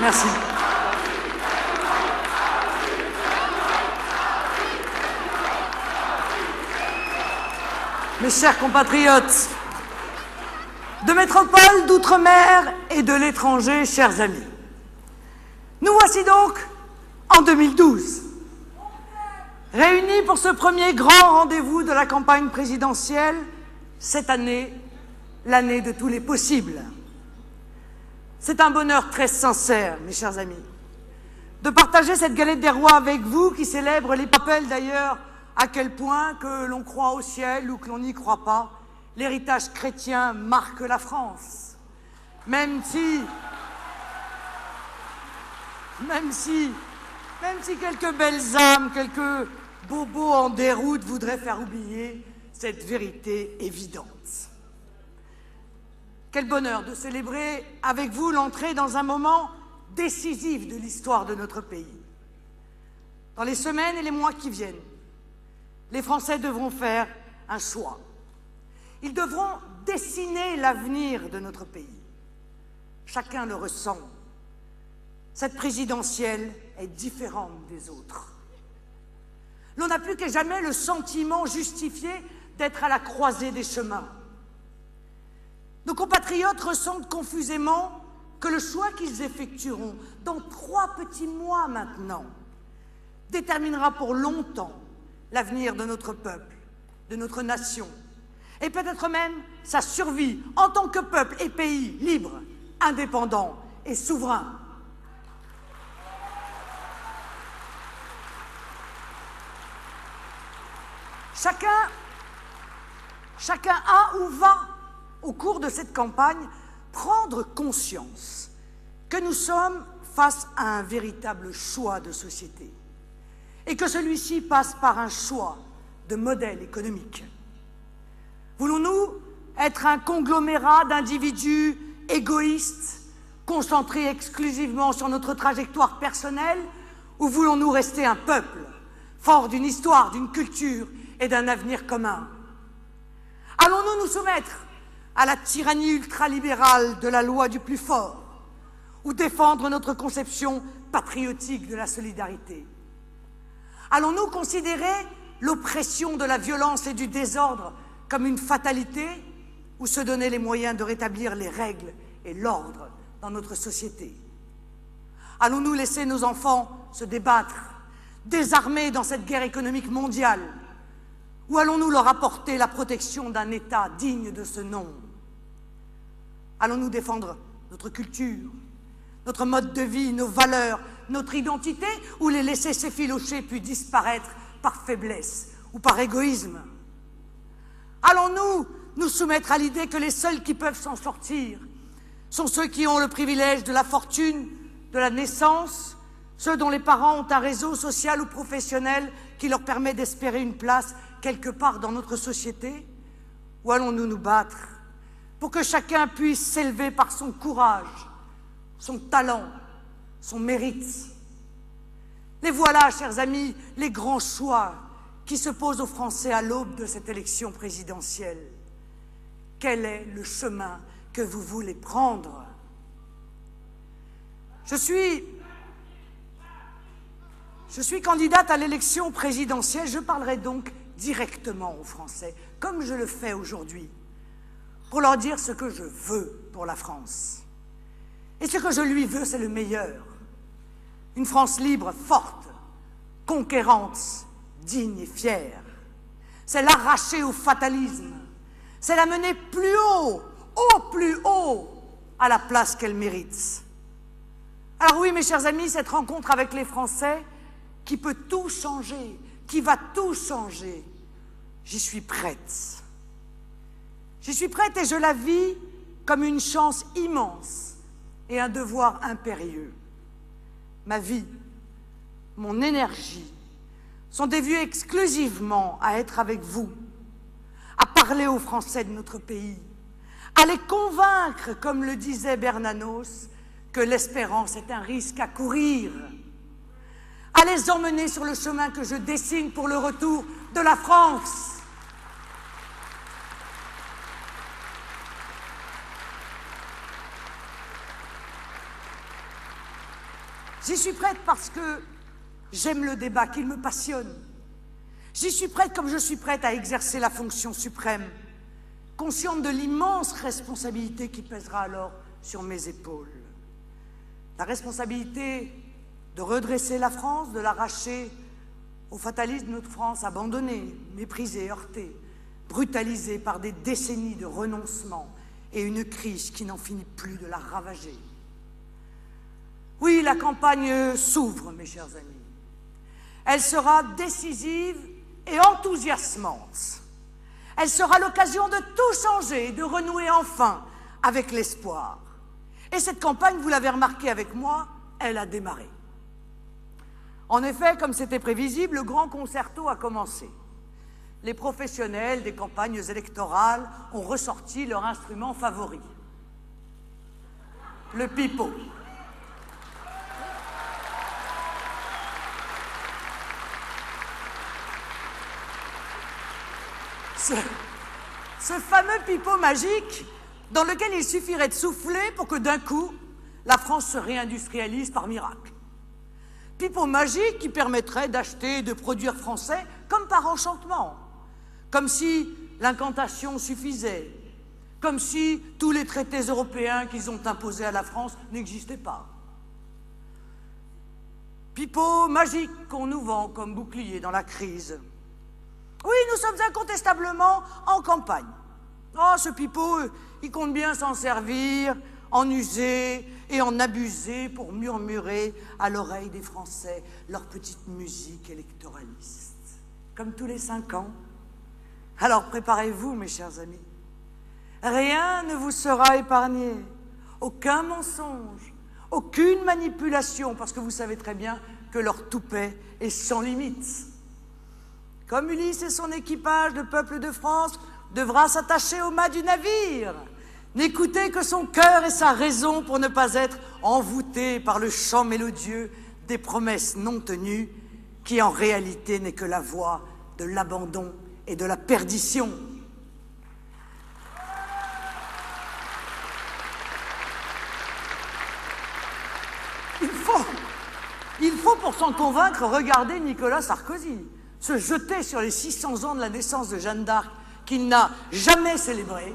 Merci. Mes chers compatriotes, de métropole, d'outre-mer et de l'étranger, chers amis, nous voici donc en 2012, réunis pour ce premier grand rendez-vous de la campagne présidentielle, cette année, l'année de tous les possibles. C'est un bonheur très sincère, mes chers amis, de partager cette galette des rois avec vous qui célèbre les rappels d'ailleurs à quel point, que l'on croit au ciel ou que l'on n'y croit pas, l'héritage chrétien marque la France. Même si quelques belles âmes, quelques bobos en déroute voudraient faire oublier cette vérité évidente. Quel bonheur de célébrer avec vous l'entrée dans un moment décisif de l'histoire de notre pays. Dans les semaines et les mois qui viennent, les Français devront faire un choix. Ils devront dessiner l'avenir de notre pays. Chacun le ressent. Cette présidentielle est différente des autres. L'on n'a plus que jamais le sentiment justifié d'être à la croisée des chemins. Nos compatriotes ressentent confusément que le choix qu'ils effectueront dans 3 petits mois maintenant déterminera pour longtemps l'avenir de notre peuple, de notre nation, et peut-être même sa survie en tant que peuple et pays libre, indépendant et souverain. Chacun a ou va, au cours de cette campagne, prendre conscience que nous sommes face à un véritable choix de société et que celui-ci passe par un choix de modèle économique. Voulons-nous être un conglomérat d'individus égoïstes, concentrés exclusivement sur notre trajectoire personnelle, ou voulons-nous rester un peuple, fort d'une histoire, d'une culture et d'un avenir commun? Allons-nous nous soumettre à la tyrannie ultralibérale de la loi du plus fort, ou défendre notre conception patriotique de la solidarité? Allons-nous considérer l'oppression de la violence et du désordre comme une fatalité, ou se donner les moyens de rétablir les règles et l'ordre dans notre société? Allons-nous laisser nos enfants se débattre, désarmés dans cette guerre économique mondiale, ou allons-nous leur apporter la protection d'un État digne de ce nom? Allons-nous défendre notre culture, notre mode de vie, nos valeurs, notre identité, ou les laisser s'effilocher puis disparaître par faiblesse ou par égoïsme? Allons-nous nous soumettre à l'idée que les seuls qui peuvent s'en sortir sont ceux qui ont le privilège de la fortune, de la naissance, ceux dont les parents ont un réseau social ou professionnel qui leur permet d'espérer une place quelque part dans notre société? Ou allons-nous nous battre pour que chacun puisse s'élever par son courage, son talent, son mérite? Les voilà, chers amis, les grands choix qui se posent aux Français à l'aube de cette élection présidentielle. Quel est le chemin que vous voulez prendre? Je suis candidate à l'élection présidentielle, je parlerai donc directement aux Français, comme je le fais aujourd'hui, pour leur dire ce que je veux pour la France. Et ce que je lui veux, c'est le meilleur. Une France libre, forte, conquérante, digne et fière. C'est l'arracher au fatalisme. C'est la mener plus haut, au plus haut, à la place qu'elle mérite. Alors oui, mes chers amis, cette rencontre avec les Français, qui peut tout changer, qui va tout changer, j'y suis prête. J'y suis prête et je la vis comme une chance immense et un devoir impérieux. Ma vie, mon énergie sont dévuées exclusivement à être avec vous, à parler aux Français de notre pays, à les convaincre, comme le disait Bernanos, que l'espérance est un risque à courir, à les emmener sur le chemin que je dessine pour le retour de la France. J'y suis prête parce que j'aime le débat, qu'il me passionne. J'y suis prête comme je suis prête à exercer la fonction suprême, consciente de l'immense responsabilité qui pèsera alors sur mes épaules. La responsabilité de redresser la France, de l'arracher au fatalisme de notre France, abandonnée, méprisée, heurtée, brutalisée par des décennies de renoncement et une crise qui n'en finit plus de la ravager. Oui, la campagne s'ouvre, mes chers amis. Elle sera décisive et enthousiasmante. Elle sera l'occasion de tout changer, de renouer enfin avec l'espoir. Et cette campagne, vous l'avez remarqué avec moi, elle a démarré. En effet, comme c'était prévisible, le grand concerto a commencé. Les professionnels des campagnes électorales ont ressorti leur instrument favori, le pipeau. Ce fameux pipeau magique dans lequel il suffirait de souffler pour que d'un coup, la France se réindustrialise par miracle. Pipeau magique qui permettrait d'acheter et de produire français comme par enchantement, comme si l'incantation suffisait, comme si tous les traités européens qu'ils ont imposés à la France n'existaient pas. Pipeau magique qu'on nous vend comme bouclier dans la crise. Oui, nous sommes incontestablement en campagne. Oh, ce pipeau, il compte bien s'en servir, en user et en abuser pour murmurer à l'oreille des Français leur petite musique électoraliste. Comme tous les 5 ans. Alors préparez-vous, mes chers amis. Rien ne vous sera épargné. Aucun mensonge, aucune manipulation, parce que vous savez très bien que leur toupet est sans limite. Comme Ulysse et son équipage, le peuple de France devra s'attacher au mât du navire, n'écouter que son cœur et sa raison pour ne pas être envoûté par le chant mélodieux des promesses non tenues, qui en réalité n'est que la voix de l'abandon et de la perdition. Il faut pour s'en convaincre regarder Nicolas Sarkozy se jeter sur les 600 ans de la naissance de Jeanne d'Arc qu'il n'a jamais célébrée,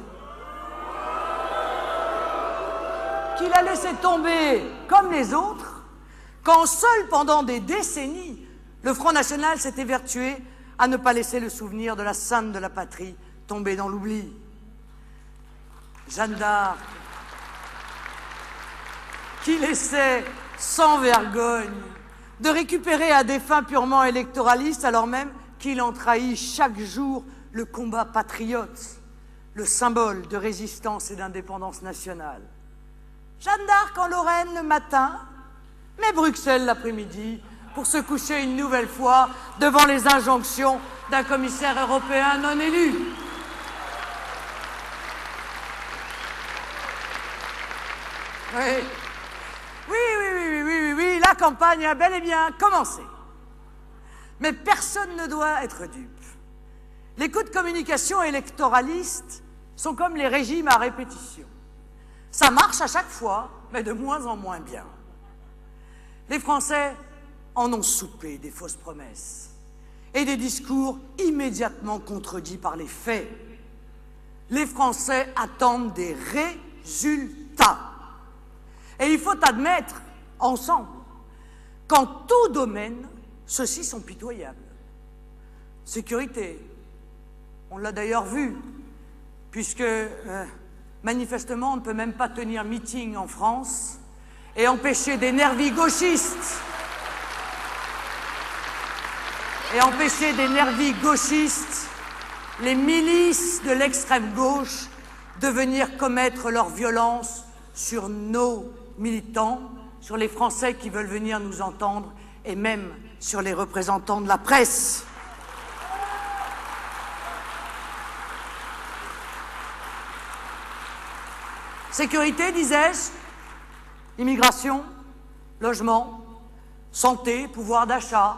qu'il a laissé tomber comme les autres, quand seul pendant des décennies, le Front National s'est évertué à ne pas laisser le souvenir de la sainte de la patrie tomber dans l'oubli. Jeanne d'Arc, qui laissait sans vergogne de récupérer à des fins purement électoralistes, alors même qu'il en trahit chaque jour le combat patriote, le symbole de résistance et d'indépendance nationale. Jeanne d'Arc en Lorraine le matin, mais Bruxelles l'après-midi, pour se coucher une nouvelle fois devant les injonctions d'un commissaire européen non élu. Oui, la campagne a bel et bien commencé. Mais personne ne doit être dupe. Les coups de communication électoralistes sont comme les régimes à répétition. Ça marche à chaque fois, mais de moins en moins bien. Les Français en ont soupé des fausses promesses et des discours immédiatement contredits par les faits. Les Français attendent des résultats. Et il faut admettre, ensemble, qu'en tout domaine, ceux-ci sont pitoyables. Sécurité, on l'a d'ailleurs vu, puisque manifestement on ne peut même pas tenir meeting en France et empêcher des nervis gauchistes les milices de l'extrême gauche, de venir commettre leur violence sur nos militants, sur les Français qui veulent venir nous entendre et même sur les représentants de la presse. Sécurité, disais-je, immigration, logement, santé, pouvoir d'achat,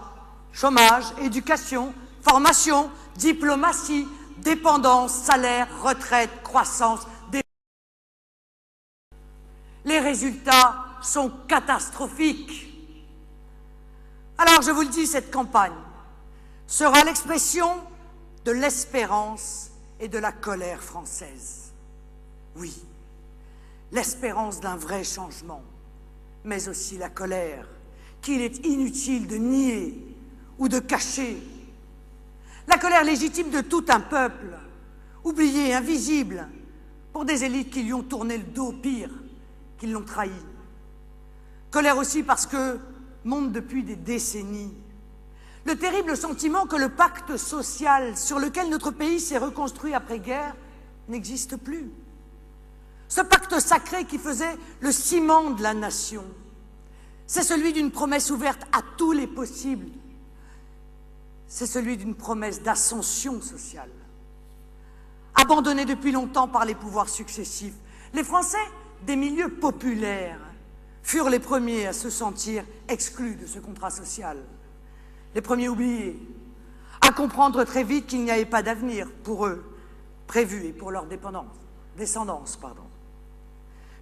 chômage, éducation, formation, diplomatie, dépendance, salaire, retraite, croissance. Les résultats sont catastrophiques. Alors je vous le dis, cette campagne sera l'expression de l'espérance et de la colère française. Oui, l'espérance d'un vrai changement, mais aussi la colère qu'il est inutile de nier ou de cacher. La colère légitime de tout un peuple, oublié, invisible, pour des élites qui lui ont tourné le dos, pire, qui l'ont trahi. Colère aussi parce que monte depuis des décennies le terrible sentiment que le pacte social sur lequel notre pays s'est reconstruit après-guerre n'existe plus. Ce pacte sacré qui faisait le ciment de la nation, c'est celui d'une promesse ouverte à tous les possibles. C'est celui d'une promesse d'ascension sociale. Abandonnés depuis longtemps par les pouvoirs successifs, les Français des milieux populaires furent les premiers à se sentir exclus de ce contrat social, les premiers oubliés, à comprendre très vite qu'il n'y avait pas d'avenir pour eux prévu et pour leur descendance.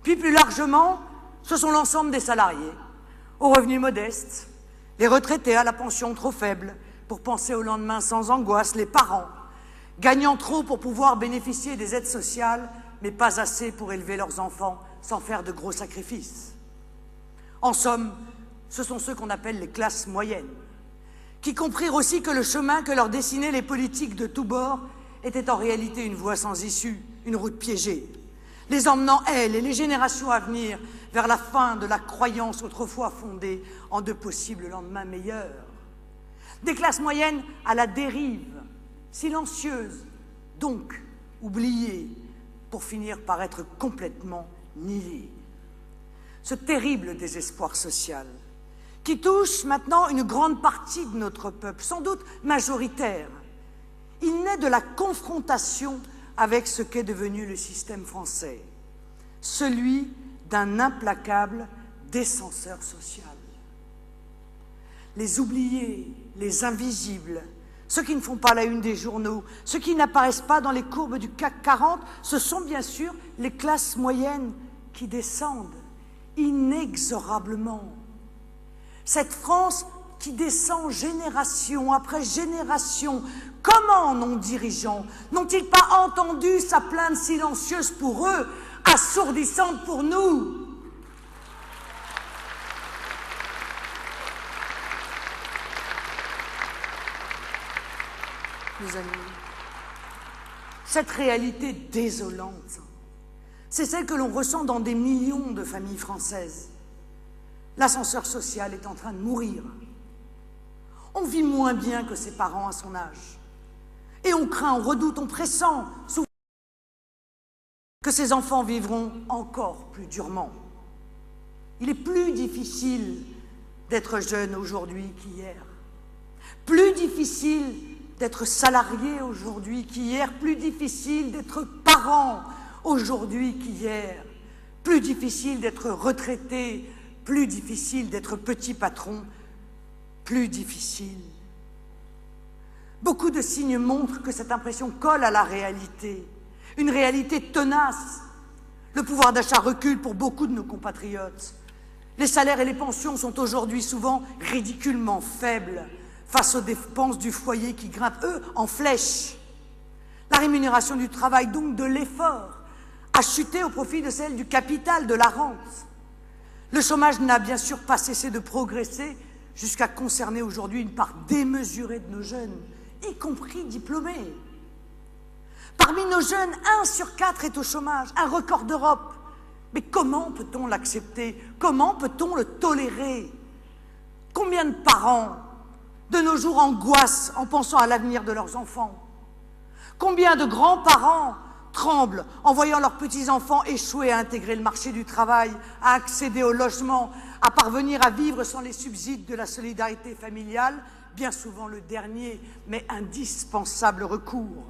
Puis plus largement, ce sont l'ensemble des salariés, aux revenus modestes, les retraités à la pension trop faible pour penser au lendemain sans angoisse, les parents, gagnant trop pour pouvoir bénéficier des aides sociales, mais pas assez pour élever leurs enfants sans faire de gros sacrifices. En somme, ce sont ceux qu'on appelle les classes moyennes, qui comprirent aussi que le chemin que leur dessinaient les politiques de tous bords était en réalité une voie sans issue, une route piégée, les emmenant, elles et les générations à venir, vers la fin de la croyance autrefois fondée en de possibles lendemains meilleurs. Des classes moyennes à la dérive, silencieuses, donc oubliées, pour finir par être complètement niées. Ce terrible désespoir social, qui touche maintenant une grande partie de notre peuple, sans doute majoritaire, il naît de la confrontation avec ce qu'est devenu le système français, celui d'un implacable descenseur social. Les oubliés, les invisibles, ceux qui ne font pas la une des journaux, ceux qui n'apparaissent pas dans les courbes du CAC 40, ce sont bien sûr les classes moyennes qui descendent inexorablement. Cette France qui descend génération après génération, comment nos dirigeants n'ont-ils pas entendu sa plainte silencieuse pour eux, assourdissante pour nous? Mes amis, cette réalité désolante, c'est celle que l'on ressent dans des millions de familles françaises. L'ascenseur social est en train de mourir. On vit moins bien que ses parents à son âge. Et on craint, on redoute, on pressent souvent que ses enfants vivront encore plus durement. Il est plus difficile d'être jeune aujourd'hui qu'hier. Plus difficile d'être salarié aujourd'hui qu'hier. Plus difficile d'être parent aujourd'hui qu'hier. Plus difficile d'être retraité. Plus difficile d'être petit patron, plus difficile. Beaucoup de signes montrent que cette impression colle à la réalité, une réalité tenace. Le pouvoir d'achat recule pour beaucoup de nos compatriotes. Les salaires et les pensions sont aujourd'hui souvent ridiculement faibles face aux dépenses du foyer qui grimpent, eux, en flèche. La rémunération du travail, donc de l'effort, a chuté au profit de celle du capital, de la rente. Le chômage n'a bien sûr pas cessé de progresser jusqu'à concerner aujourd'hui une part démesurée de nos jeunes, y compris diplômés. Parmi nos jeunes, 1 sur 4 est au chômage, un record d'Europe. Mais comment peut-on l'accepter? Comment peut-on le tolérer? Combien de parents, de nos jours, angoissent en pensant à l'avenir de leurs enfants? Combien de grands-parents tremblent en voyant leurs petits-enfants échouer à intégrer le marché du travail, à accéder au logement, à parvenir à vivre sans les subsides de la solidarité familiale, bien souvent le dernier, mais indispensable recours.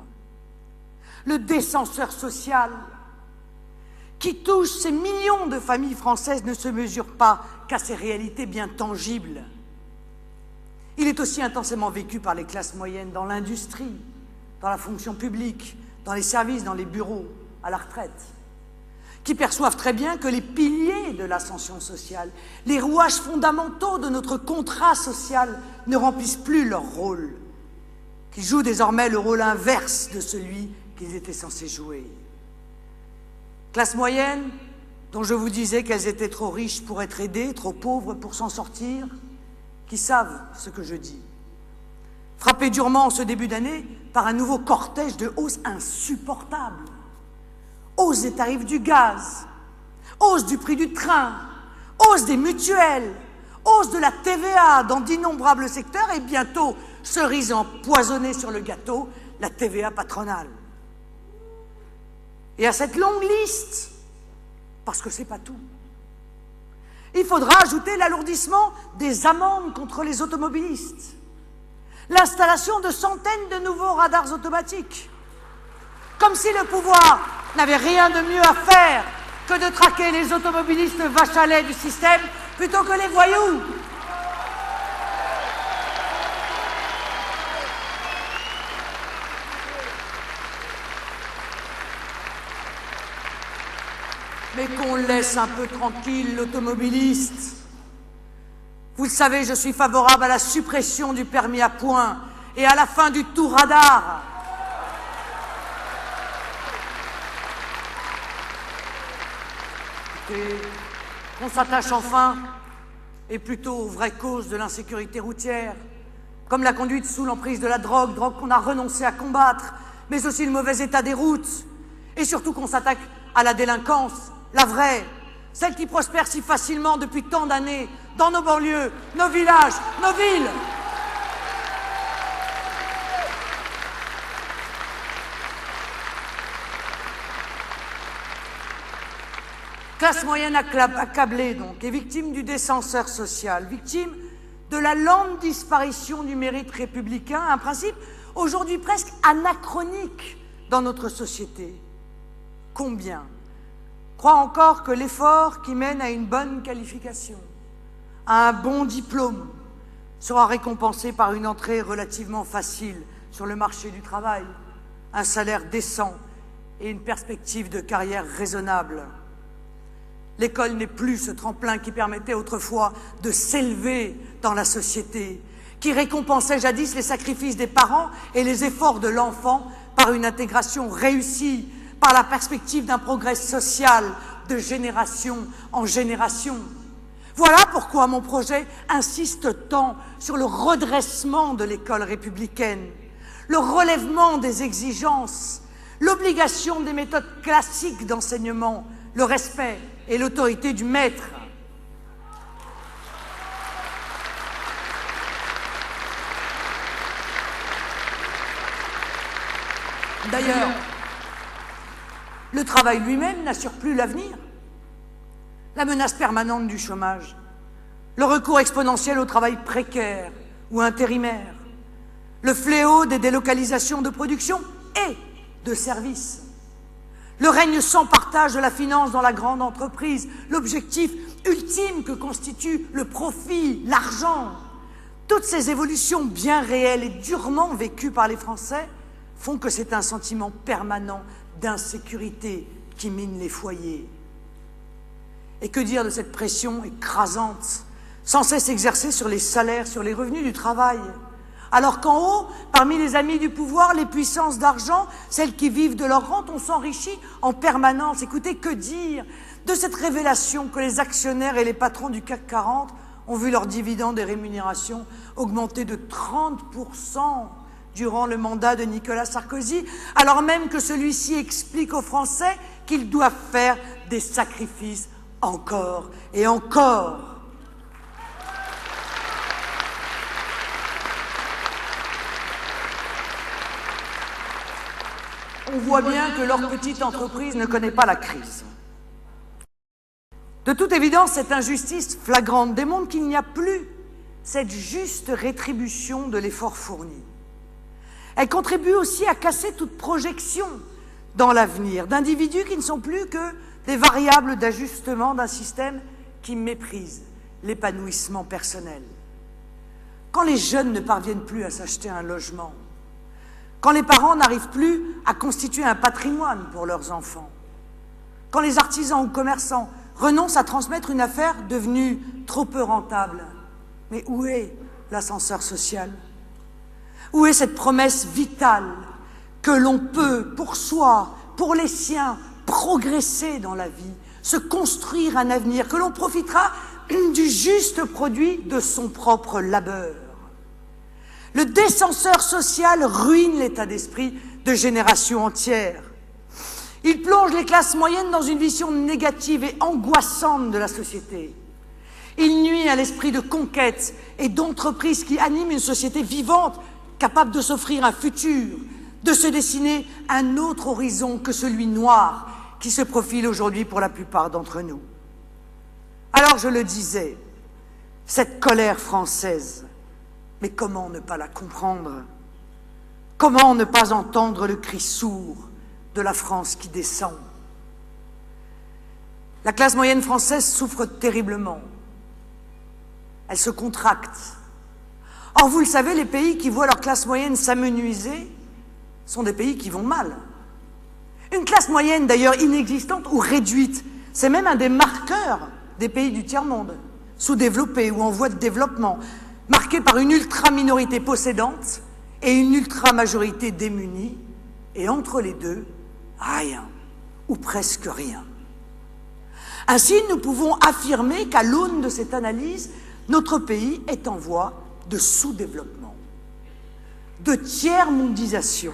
Le descenseur social qui touche ces millions de familles françaises ne se mesure pas qu'à ces réalités bien tangibles. Il est aussi intensément vécu par les classes moyennes dans l'industrie, dans la fonction publique, dans les services, dans les bureaux, à la retraite, qui perçoivent très bien que les piliers de l'ascension sociale, les rouages fondamentaux de notre contrat social ne remplissent plus leur rôle, qu'ils jouent désormais le rôle inverse de celui qu'ils étaient censés jouer. Classe moyenne, dont je vous disais qu'elles étaient trop riches pour être aidées, trop pauvres pour s'en sortir, qui savent ce que je dis. Frappées durement en ce début d'année par un nouveau cortège de hausses insupportables. Hausse des tarifs du gaz, hausse du prix du train, hausse des mutuelles, hausse de la TVA dans d'innombrables secteurs et bientôt, cerise empoisonnée sur le gâteau, la TVA patronale. Et à cette longue liste, parce que c'est pas tout, il faudra ajouter l'alourdissement des amendes contre les automobilistes, l'installation de centaines de nouveaux radars automatiques, comme si le pouvoir n'avait rien de mieux à faire que de traquer les automobilistes vaches à lait du système plutôt que les voyous. Mais qu'on laisse un peu tranquille l'automobiliste. Vous le savez, je suis favorable à la suppression du permis à points et à la fin du tout radar. Et qu'on s'attache enfin, et plutôt aux vraies causes de l'insécurité routière, comme la conduite sous l'emprise de la drogue qu'on a renoncé à combattre, mais aussi le mauvais état des routes, et surtout qu'on s'attaque à la délinquance, la vraie, celle qui prospère si facilement depuis tant d'années dans nos banlieues, nos villages, nos villes. Classe moyenne accablée donc, et victime du descenseur social, victime de la lente disparition du mérite républicain, un principe aujourd'hui presque anachronique dans notre société. Combien croient encore que l'effort qui mène à une bonne qualification, à un bon diplôme, sera récompensé par une entrée relativement facile sur le marché du travail, un salaire décent et une perspective de carrière raisonnable. L'école n'est plus ce tremplin qui permettait autrefois de s'élever dans la société, qui récompensait jadis les sacrifices des parents et les efforts de l'enfant par une intégration réussie, par la perspective d'un progrès social de génération en génération. Voilà pourquoi mon projet insiste tant sur le redressement de l'école républicaine, le relèvement des exigences, l'obligation des méthodes classiques d'enseignement, le respect et l'autorité du maître. D'ailleurs, le travail lui-même n'assure plus l'avenir. La menace permanente du chômage, le recours exponentiel au travail précaire ou intérimaire, le fléau des délocalisations de production et de services, le règne sans partage de la finance dans la grande entreprise, l'objectif ultime que constitue le profit, l'argent. Toutes ces évolutions bien réelles et durement vécues par les Français font que c'est un sentiment permanent d'insécurité qui mine les foyers. Et que dire de cette pression écrasante, sans cesse exercée sur les salaires, sur les revenus du travail, alors qu'en haut, parmi les amis du pouvoir, les puissances d'argent, celles qui vivent de leur rente, on s'enrichit en permanence. Écoutez, que dire de cette révélation que les actionnaires et les patrons du CAC 40 ont vu leurs dividendes et rémunérations augmenter de 30% durant le mandat de Nicolas Sarkozy, alors même que celui-ci explique aux Français qu'ils doivent faire des sacrifices encore et encore. On voit bien que leur petite entreprise ne connaît pas la crise. De toute évidence, cette injustice flagrante démontre qu'il n'y a plus cette juste rétribution de l'effort fourni. Elle contribue aussi à casser toute projection dans l'avenir d'individus qui ne sont plus que des variables d'ajustement d'un système qui méprise l'épanouissement personnel. Quand les jeunes ne parviennent plus à s'acheter un logement, quand les parents n'arrivent plus à constituer un patrimoine pour leurs enfants, quand les artisans ou commerçants renoncent à transmettre une affaire devenue trop peu rentable. Mais où est l'ascenseur social? Où est cette promesse vitale que l'on peut, pour soi, pour les siens, progresser dans la vie, se construire un avenir, que l'on profitera du juste produit de son propre labeur? Le descenseur social ruine l'état d'esprit de générations entières. Il plonge les classes moyennes dans une vision négative et angoissante de la société. Il nuit à l'esprit de conquête et d'entreprise qui anime une société vivante, capable de s'offrir un futur, de se dessiner un autre horizon que celui noir qui se profile aujourd'hui pour la plupart d'entre nous. Alors je le disais, cette colère française, mais comment ne pas la comprendre? Comment ne pas entendre le cri sourd de la France qui descend? La classe moyenne française souffre terriblement. Elle se contracte. Or, vous le savez, les pays qui voient leur classe moyenne s'amenuiser sont des pays qui vont mal. Une classe moyenne, d'ailleurs, inexistante ou réduite, c'est même un des marqueurs des pays du tiers-monde, sous-développés ou en voie de développement, marqués par une ultra-minorité possédante et une ultra-majorité démunie, et entre les deux, rien, ou presque rien. Ainsi, nous pouvons affirmer qu'à l'aune de cette analyse, notre pays est en voie de sous-développement, de tiers-mondisation.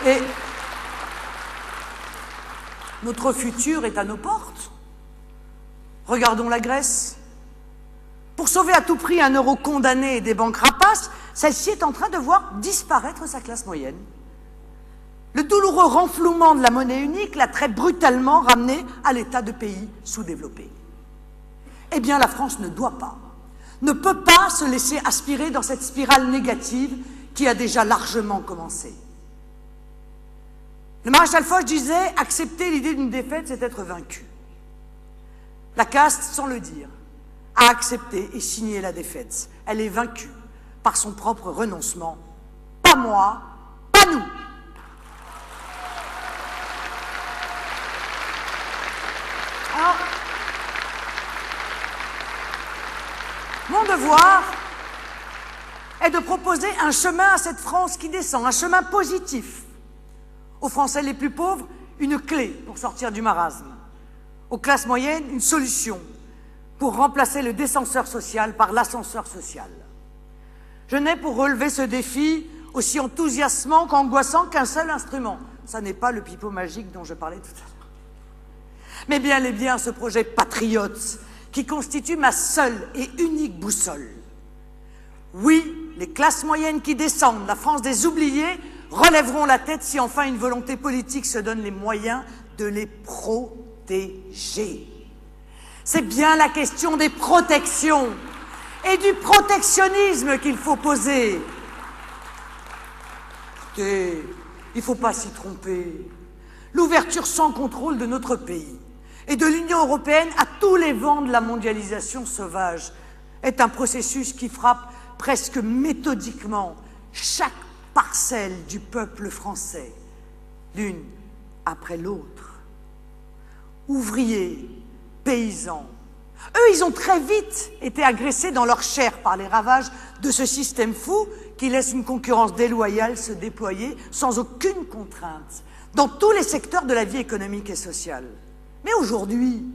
Et notre futur est à nos portes. Regardons la Grèce. Pour sauver à tout prix un euro condamné et des banques rapaces, celle-ci est en train de voir disparaître sa classe moyenne. Le douloureux renflouement de la monnaie unique l'a très brutalement ramené à l'état de pays sous-développé. Eh bien, la France ne doit pas, ne peut pas se laisser aspirer dans cette spirale négative qui a déjà largement commencé. Le maréchal Foch disait « Accepter l'idée d'une défaite, c'est être vaincu ». La caste, sans le dire, a accepté et signé la défaite. Elle est vaincue par son propre renoncement. Pas moi, pas nous. Alors, mon devoir est de proposer un chemin à cette France qui descend, un chemin positif. Aux Français les plus pauvres, une clé pour sortir du marasme. Aux classes moyennes, une solution pour remplacer le descenseur social par l'ascenseur social. Je n'ai pour relever ce défi aussi enthousiasmant qu'angoissant qu'un seul instrument. Ça n'est pas le pipeau magique dont je parlais tout à l'heure. Mais bien et bien ce projet patriote qui constitue ma seule et unique boussole. Oui, les classes moyennes qui descendent, la France des oubliés, relèveront la tête si enfin une volonté politique se donne les moyens de les protéger. C'est bien la question des protections et du protectionnisme qu'il faut poser. Écoutez, il ne faut pas s'y tromper. L'ouverture sans contrôle de notre pays et de l'Union européenne à tous les vents de la mondialisation sauvage est un processus qui frappe presque méthodiquement chaque parcelle du peuple français, l'une après l'autre. Ouvriers, paysans, eux, ils ont très vite été agressés dans leur chair par les ravages de ce système fou qui laisse une concurrence déloyale se déployer sans aucune contrainte dans tous les secteurs de la vie économique et sociale. Mais aujourd'hui,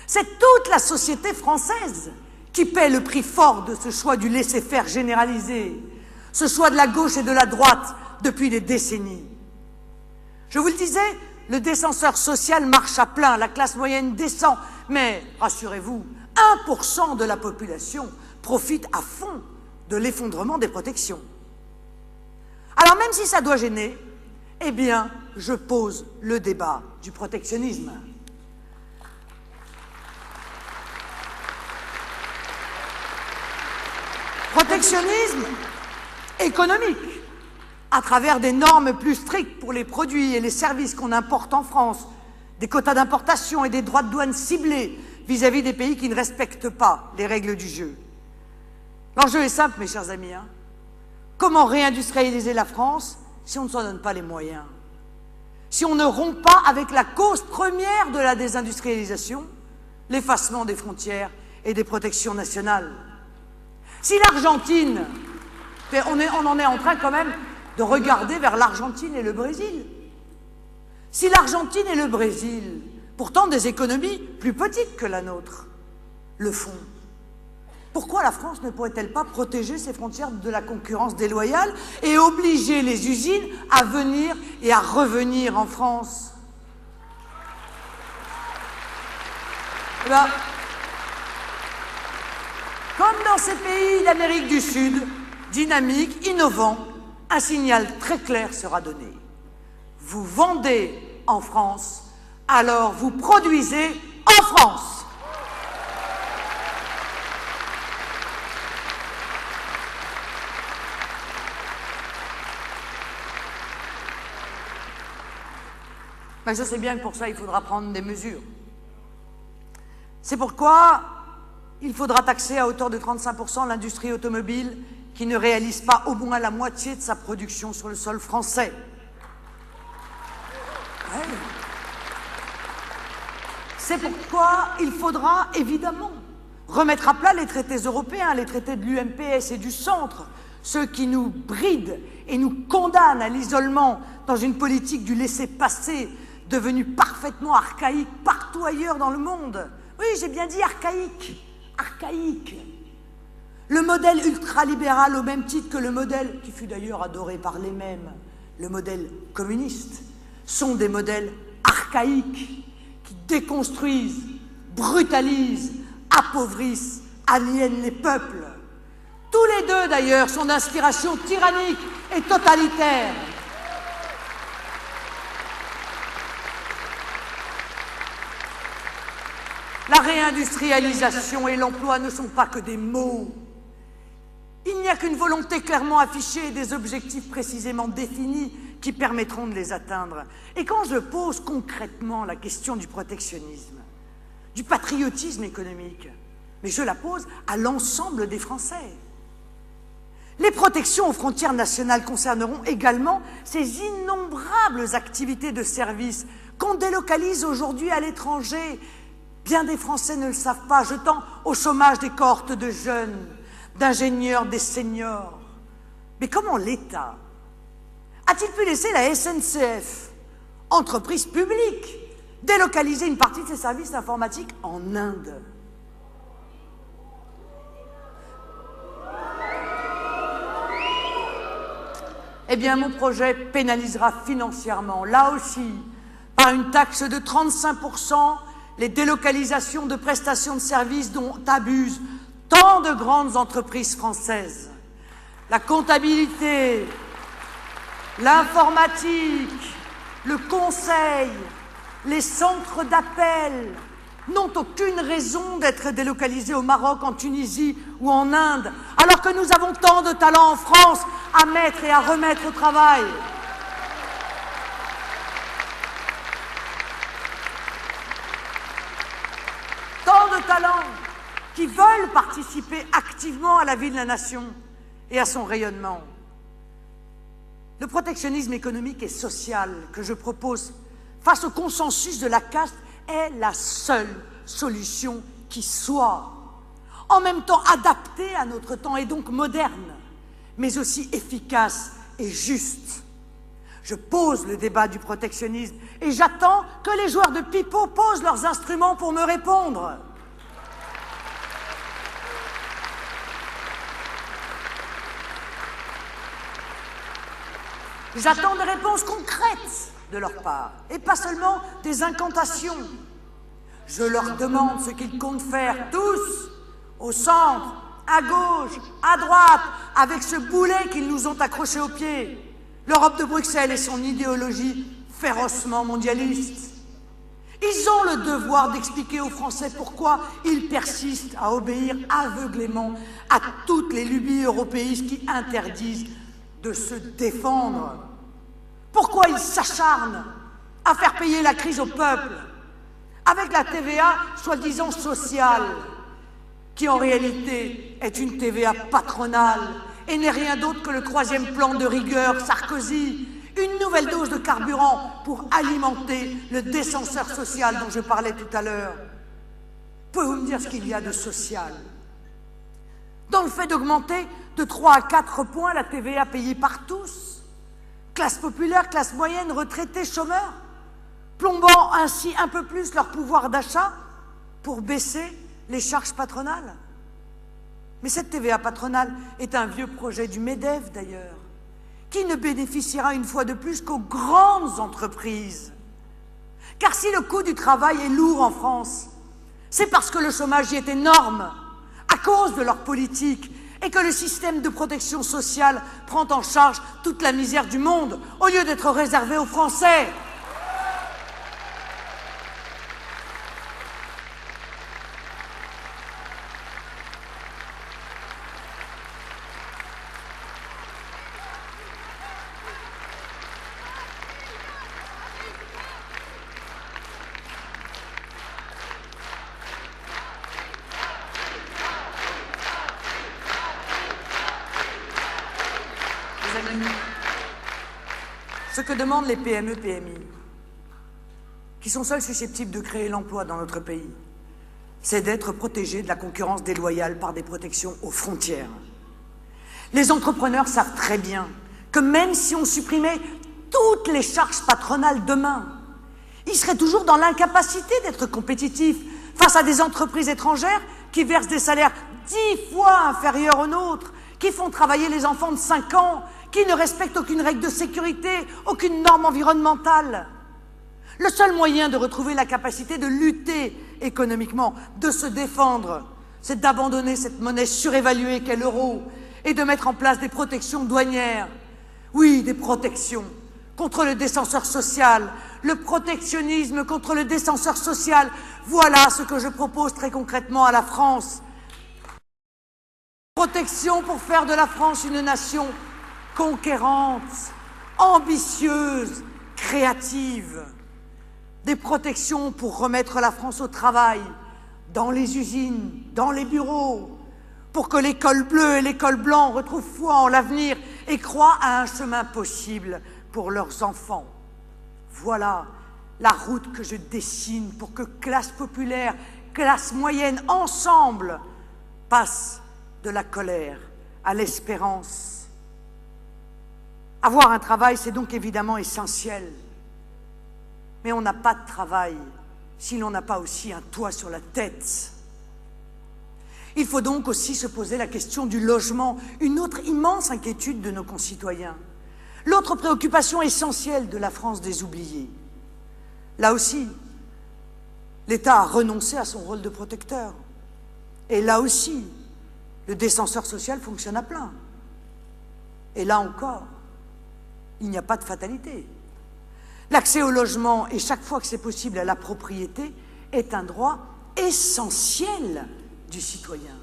c'est toute la société française qui paie le prix fort de ce choix du laisser-faire généralisé, ce choix de la gauche et de la droite depuis des décennies. Je vous le disais, le descenseur social marche à plein, la classe moyenne descend, mais rassurez-vous, 1% de la population profite à fond de l'effondrement des protections. Alors même si ça doit gêner, eh bien, je pose le débat du protectionnisme. Protectionnisme économique, à travers des normes plus strictes pour les produits et les services qu'on importe en France, des quotas d'importation et des droits de douane ciblés vis-à-vis des pays qui ne respectent pas les règles du jeu. L'enjeu est simple, mes chers amis. Comment réindustrialiser la France si on ne s'en donne pas les moyens, si on ne rompt pas avec la cause première de la désindustrialisation, l'effacement des frontières et des protections nationales. Si l'Argentine, on en est en train quand même de regarder vers l'Argentine et le Brésil. Si l'Argentine et le Brésil, pourtant des économies plus petites que la nôtre, le font, pourquoi la France ne pourrait-elle pas protéger ses frontières de la concurrence déloyale et obliger les usines à venir et à revenir en France? Eh bien, comme dans ces pays d'Amérique du Sud, dynamiques, innovants, un signal très clair sera donné. Vous vendez en France, alors vous produisez en France. Mais je sais bien que pour ça, il faudra prendre des mesures. C'est pourquoi il faudra taxer à hauteur de 35% l'industrie automobile qui ne réalise pas au moins la moitié de sa production sur le sol français. Ouais. C'est pourquoi il faudra évidemment remettre à plat les traités européens, les traités de l'UMPS et du centre, ceux qui nous brident et nous condamnent à l'isolement dans une politique du laisser-passer devenue parfaitement archaïque partout ailleurs dans le monde. Oui, j'ai bien dit archaïque. Archaïque. Le modèle ultralibéral, au même titre que le modèle, qui fut d'ailleurs adoré par les mêmes, le modèle communiste, sont des modèles archaïques qui déconstruisent, brutalisent, appauvrissent, aliènent les peuples. Tous les deux, d'ailleurs, sont d'inspiration tyrannique et totalitaire. La réindustrialisation et l'emploi ne sont pas que des mots. Il n'y a qu'une volonté clairement affichée et des objectifs précisément définis qui permettront de les atteindre. Et quand je pose concrètement la question du protectionnisme, du patriotisme économique, mais je la pose à l'ensemble des Français. Les protections aux frontières nationales concerneront également ces innombrables activités de service qu'on délocalise aujourd'hui à l'étranger. Bien des Français ne le savent pas, jetant au chômage des cohortes de jeunes, d'ingénieurs, des seniors. Mais comment l'État a-t-il pu laisser la SNCF, entreprise publique, délocaliser une partie de ses services informatiques en Inde? Eh bien, mon projet pénalisera financièrement, là aussi, par une taxe de 35%, les délocalisations de prestations de services dont abusent tant de grandes entreprises françaises. La comptabilité, l'informatique, le conseil, les centres d'appel n'ont aucune raison d'être délocalisés au Maroc, en Tunisie ou en Inde, alors que nous avons tant de talents en France à mettre et à remettre au travail. Tant de talents qui veulent participer activement à la vie de la nation et à son rayonnement. Le protectionnisme économique et social que je propose face au consensus de la caste est la seule solution qui soit, en même temps adaptée à notre temps et donc moderne, mais aussi efficace et juste. Je pose le débat du protectionnisme et j'attends que les joueurs de pipeau posent leurs instruments pour me répondre. J'attends des réponses concrètes de leur part, et pas seulement des incantations. Je leur demande ce qu'ils comptent faire, tous, au centre, à gauche, à droite, avec ce boulet qu'ils nous ont accroché aux pieds. L'Europe de Bruxelles et son idéologie férocement mondialiste. Ils ont le devoir d'expliquer aux Français pourquoi ils persistent à obéir aveuglément à toutes les lubies européistes qui interdisent de se défendre. Pourquoi ils s'acharnent à faire payer la crise au peuple avec la TVA soi-disant sociale, qui en réalité est une TVA patronale et n'est rien d'autre que le troisième plan de rigueur Sarkozy, une nouvelle dose de carburant pour alimenter le descenseur social dont je parlais tout à l'heure. Pouvez-vous me dire ce qu'il y a de social dans le fait d'augmenter de 3 à 4 points la TVA payée par tous, classe populaire, classe moyenne, retraités, chômeurs, plombant ainsi un peu plus leur pouvoir d'achat pour baisser les charges patronales? Mais cette TVA patronale est un vieux projet du MEDEF d'ailleurs, qui ne bénéficiera une fois de plus qu'aux grandes entreprises. Car si le coût du travail est lourd en France, c'est parce que le chômage y est énorme, à cause de leur politique, et que le système de protection sociale prend en charge toute la misère du monde, au lieu d'être réservé aux Français. Ce que demandent les PME-PMI, qui sont seuls susceptibles de créer l'emploi dans notre pays, c'est d'être protégés de la concurrence déloyale par des protections aux frontières. Les entrepreneurs savent très bien que même si on supprimait toutes les charges patronales demain, ils seraient toujours dans l'incapacité d'être compétitifs face à des entreprises étrangères qui versent des salaires 10 fois inférieurs aux nôtres, qui font travailler les enfants de 5 ans, qui ne respectent aucune règle de sécurité, aucune norme environnementale. Le seul moyen de retrouver la capacité de lutter économiquement, de se défendre, c'est d'abandonner cette monnaie surévaluée qu'est l'euro et de mettre en place des protections douanières. Oui, des protections contre le descenseur social, le protectionnisme contre le descenseur social. Voilà ce que je propose très concrètement à la France. Protection pour faire de la France une nation conquérante, ambitieuse, créative. Des protections pour remettre la France au travail, dans les usines, dans les bureaux, pour que l'école bleue et l'école blanc retrouvent foi en l'avenir et croient à un chemin possible pour leurs enfants. Voilà la route que je dessine pour que classe populaire, classe moyenne, ensemble, passent de la colère à l'espérance. Avoir un travail, c'est donc évidemment essentiel. Mais on n'a pas de travail si l'on n'a pas aussi un toit sur la tête. Il faut donc aussi se poser la question du logement, une autre immense inquiétude de nos concitoyens. L'autre préoccupation essentielle de la France des oubliés. Là aussi, l'État a renoncé à son rôle de protecteur. Et là aussi, le descenseur social fonctionne à plein. Et là encore, il n'y a pas de fatalité. L'accès au logement, et chaque fois que c'est possible à la propriété, est un droit essentiel du citoyen.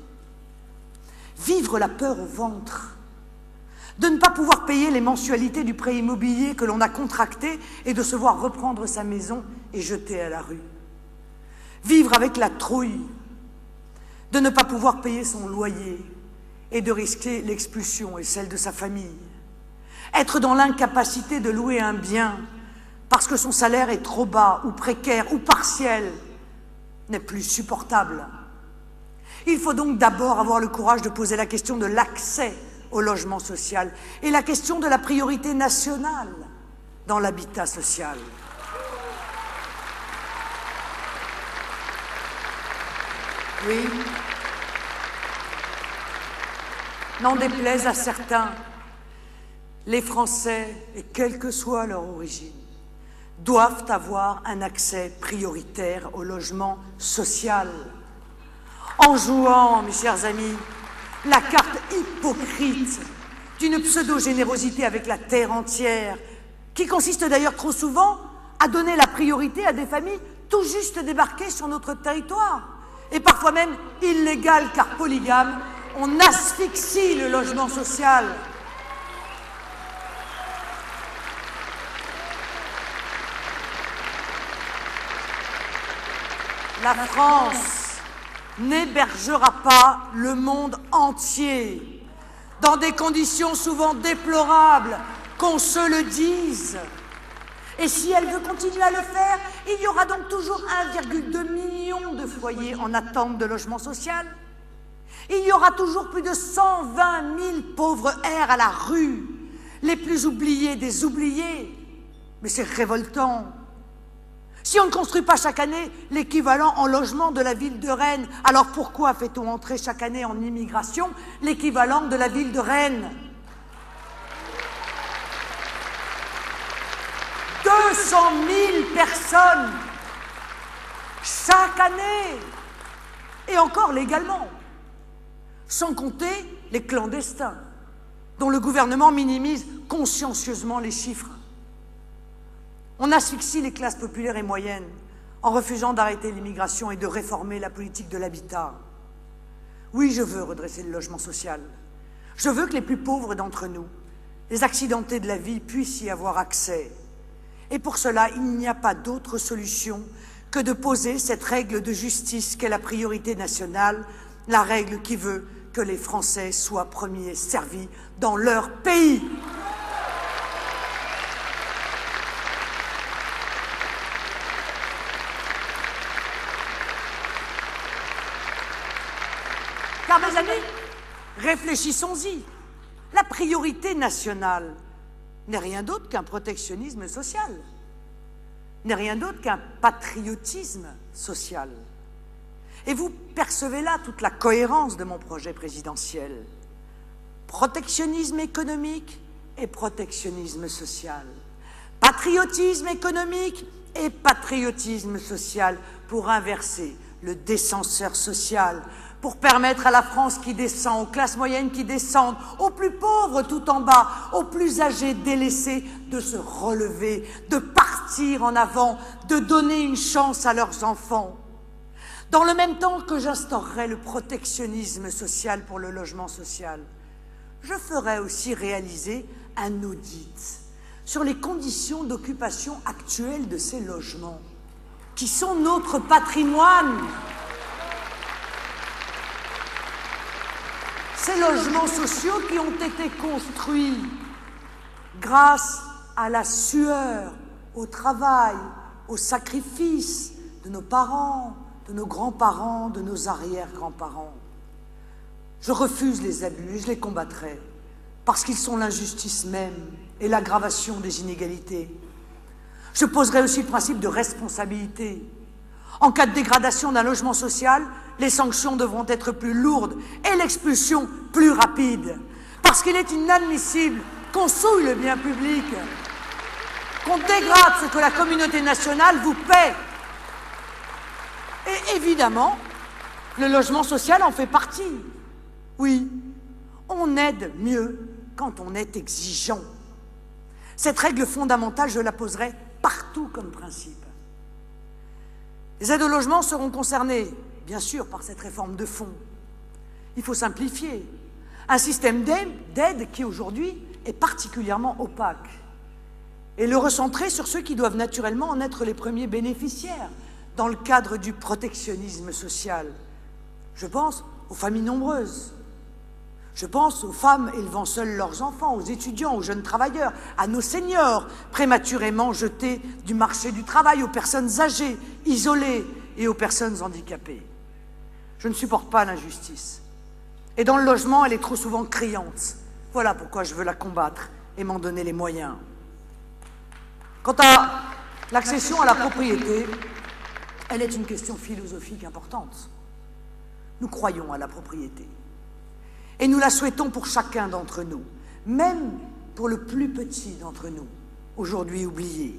Vivre la peur au ventre, de ne pas pouvoir payer les mensualités du prêt immobilier que l'on a contracté et de se voir reprendre sa maison et jeter à la rue. Vivre avec la trouille, de ne pas pouvoir payer son loyer et de risquer l'expulsion et celle de sa famille. Être dans l'incapacité de louer un bien parce que son salaire est trop bas ou précaire ou partiel n'est plus supportable. Il faut donc d'abord avoir le courage de poser la question de l'accès au logement social et la question de la priorité nationale dans l'habitat social. Oui, n'en déplaise à certains, les Français, et quelle que soit leur origine, doivent avoir un accès prioritaire au logement social. En jouant, mes chers amis, la carte hypocrite d'une pseudo-générosité avec la terre entière, qui consiste d'ailleurs trop souvent à donner la priorité à des familles tout juste débarquées sur notre territoire, et parfois même illégales car polygames, on asphyxie le logement social. La France n'hébergera pas le monde entier. dans des conditions souvent déplorables, qu'on se le dise. Et si elle veut continuer à le faire, il y aura donc toujours 1,2 million de foyers en attente de logement social. Il y aura toujours plus de 120 000 pauvres airs à la rue, les plus oubliés des oubliés. Mais c'est révoltant. Si on ne construit pas chaque année l'équivalent en logement de la ville de Rennes, alors pourquoi fait-on entrer chaque année en immigration l'équivalent de la ville de Rennes ? 200 000 personnes chaque année, et encore légalement, sans compter les clandestins, dont le gouvernement minimise consciencieusement les chiffres. On asphyxie les classes populaires et moyennes en refusant d'arrêter l'immigration et de réformer la politique de l'habitat. Oui, je veux redresser le logement social. Je veux que les plus pauvres d'entre nous, les accidentés de la vie, puissent y avoir accès. Et pour cela, il n'y a pas d'autre solution que de poser cette règle de justice qu'est la priorité nationale, la règle qui veut que les Français soient premiers servis dans leur pays. Car, mes amis, réfléchissons-y. La priorité nationale n'est rien d'autre qu'un protectionnisme social, n'est rien d'autre qu'un patriotisme social. Et vous percevez là toute la cohérence de mon projet présidentiel. Protectionnisme économique et protectionnisme social. Patriotisme économique et patriotisme social pour inverser le descenseur social, pour permettre à la France qui descend, aux classes moyennes qui descendent, aux plus pauvres tout en bas, aux plus âgés délaissés, de se relever, de partir en avant, de donner une chance à leurs enfants. Dans le même temps que j'instaurerai le protectionnisme social pour le logement social, je ferai aussi réaliser un audit sur les conditions d'occupation actuelles de ces logements, qui sont notre patrimoine. Ces logements sociaux qui ont été construits grâce à la sueur, au travail, au sacrifice de nos parents, de nos grands-parents, de nos arrière-grands-parents. Je refuse les abus et je les combattrai, parce qu'ils sont l'injustice même et l'aggravation des inégalités. Je poserai aussi le principe de responsabilité. En cas de dégradation d'un logement social, les sanctions devront être plus lourdes et l'expulsion plus rapide, parce qu'il est inadmissible qu'on souille le bien public, qu'on dégrade ce que la communauté nationale vous paie. Et évidemment, le logement social en fait partie. Oui, on aide mieux quand on est exigeant. Cette règle fondamentale, je la poserai partout comme principe. Les aides au logement seront concernées, bien sûr, par cette réforme de fond. Il faut simplifier un système d'aide qui, aujourd'hui, est particulièrement opaque et le recentrer sur ceux qui doivent naturellement en être les premiers bénéficiaires dans le cadre du protectionnisme social. Je pense aux familles nombreuses. Je pense aux femmes élevant seules leurs enfants, aux étudiants, aux jeunes travailleurs, à nos seniors prématurément jetés du marché du travail, aux personnes âgées, isolées et aux personnes handicapées. Je ne supporte pas l'injustice. Et dans le logement, elle est trop souvent criante. Voilà pourquoi je veux la combattre et m'en donner les moyens. Quant à l'accession à la propriété, elle est une question philosophique importante. Nous croyons à la propriété. Et nous la souhaitons pour chacun d'entre nous, même pour le plus petit d'entre nous, aujourd'hui oublié.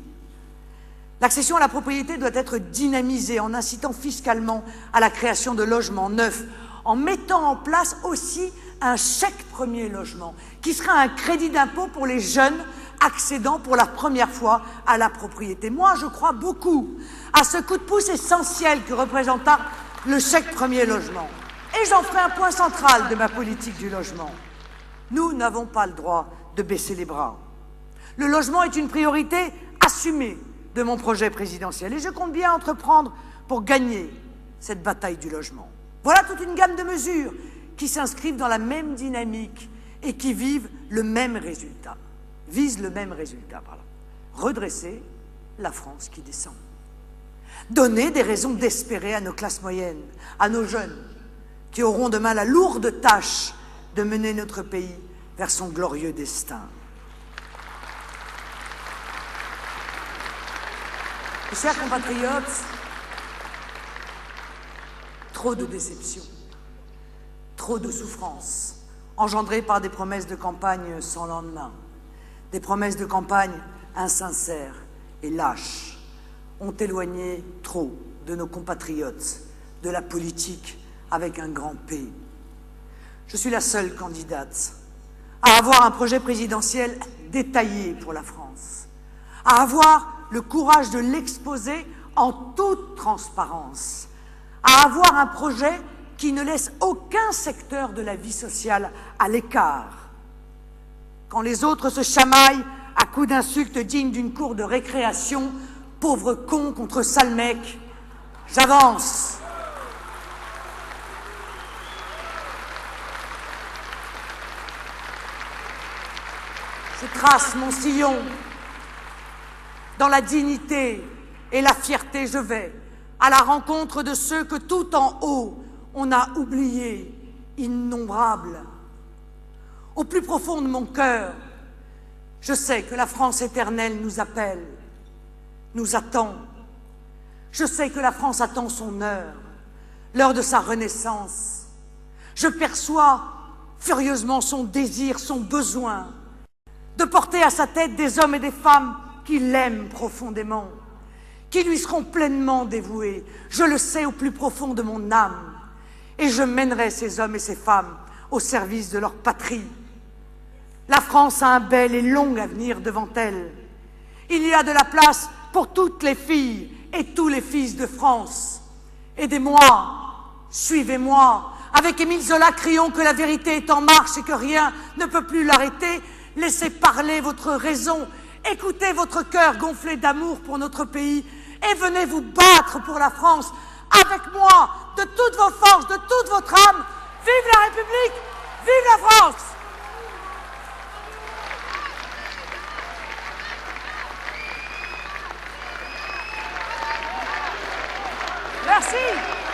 L'accession à la propriété doit être dynamisée en incitant fiscalement à la création de logements neufs, en mettant en place aussi un chèque premier logement, qui sera un crédit d'impôt pour les jeunes accédant pour la première fois à la propriété. Moi, je crois beaucoup à ce coup de pouce essentiel que représenta le chèque premier logement. Et j'en ferai un point central de ma politique du logement. Nous n'avons pas le droit de baisser les bras. Le logement est une priorité assumée de mon projet présidentiel et je compte bien entreprendre pour gagner cette bataille du logement. Voilà toute une gamme de mesures qui s'inscrivent dans la même dynamique et qui visent le même résultat. Redresser la France qui descend. Donner des raisons d'espérer à nos classes moyennes, à nos jeunes, qui auront demain la lourde tâche de mener notre pays vers son glorieux destin. Mes chers compatriotes, trop de déceptions, trop de souffrances, engendrées par des promesses de campagne sans lendemain, des promesses de campagne insincères et lâches, ont éloigné trop de nos compatriotes de la politique avec un grand P. Je suis la seule candidate à avoir un projet présidentiel détaillé pour la France, à avoir le courage de l'exposer en toute transparence, à avoir un projet qui ne laisse aucun secteur de la vie sociale à l'écart. Quand les autres se chamaillent à coups d'insultes dignes d'une cour de récréation, pauvre con contre sale mec, j'avance. Je trace mon sillon. Dans la dignité et la fierté, je vais à la rencontre de ceux que tout en haut, on a oubliés, innombrables. Au plus profond de mon cœur, je sais que la France éternelle nous appelle, nous attend. Je sais que la France attend son heure, l'heure de sa renaissance. Je perçois furieusement son désir, son besoin de porter à sa tête des hommes et des femmes qui l'aiment profondément, qui lui seront pleinement dévoués. Je le sais au plus profond de mon âme, et je mènerai ces hommes et ces femmes au service de leur patrie. La France a un bel et long avenir devant elle. Il y a de la place pour toutes les filles et tous les fils de France. Aidez-moi, suivez-moi. Avec Émile Zola, crions que la vérité est en marche et que rien ne peut plus l'arrêter. Laissez parler votre raison, écoutez votre cœur gonflé d'amour pour notre pays et venez vous battre pour la France avec moi, de toutes vos forces, de toute votre âme. Vive la République, vive la France! Merci.